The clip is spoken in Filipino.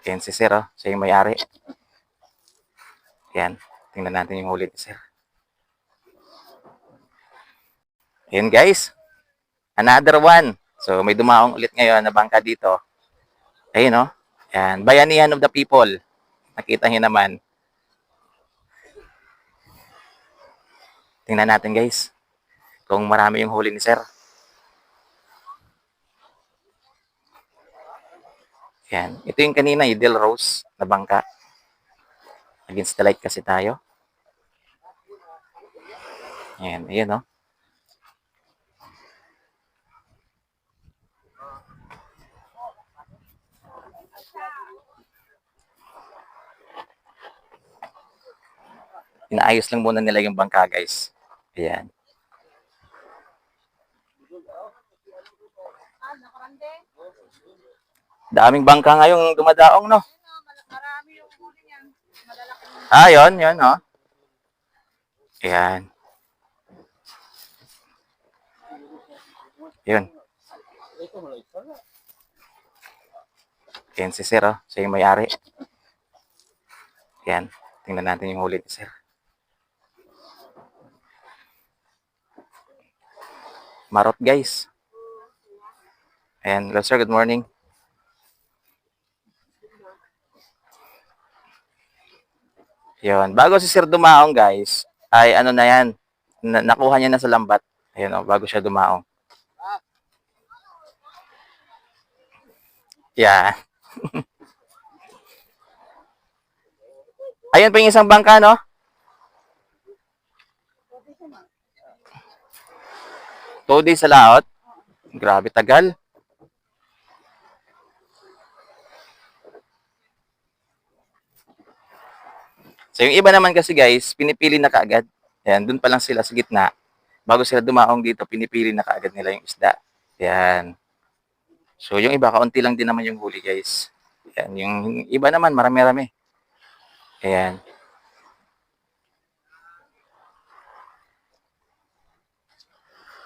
Yan si Sir, oh. Siya yung may-ari. Yan. Tingnan natin yung huli ni Sir. Yan guys. Another one. So may dumaong ulit ngayon na bangka dito. Ayun, oh. Yan. Bayanihan of the people. Nakita niyo naman. Tingnan natin guys. Kung marami yung huli ni Sir. Yan. Ito yung kanina, yung Del Rose na bangka. Against the light kasi tayo. Yan. Ayan, oh. Inaayos lang muna nila yung bangka guys. Ayan. Daming bangka ngayong dumadaong, no? Marami yung huli niyan. Ah, yun, oh. Ayan. Yun. Ayan si Sir, oh. Siya yung may-ari. Ayan. Tingnan natin yung huli ni Sir. Marot, guys. Ayan. Hello, Sir. Good morning. Yun. Bago si Sir dumaong, guys, ay ano na yan. Nakuha niya na sa lambat. Ayan, oh. Bago siya dumaong. Yeah. Ayun pa yung isang bangka, no? Two days sa laot. Grabe, tagal. So, yung iba naman kasi, guys, pinipili na kaagad. Ayan, dun pa lang sila sa gitna. Bago sila dumaong dito, pinipili na kaagad nila yung isda. Ayan. So, yung iba, kaunti lang din naman yung huli, guys. Ayan, yung iba naman, marami-rami. Ayan.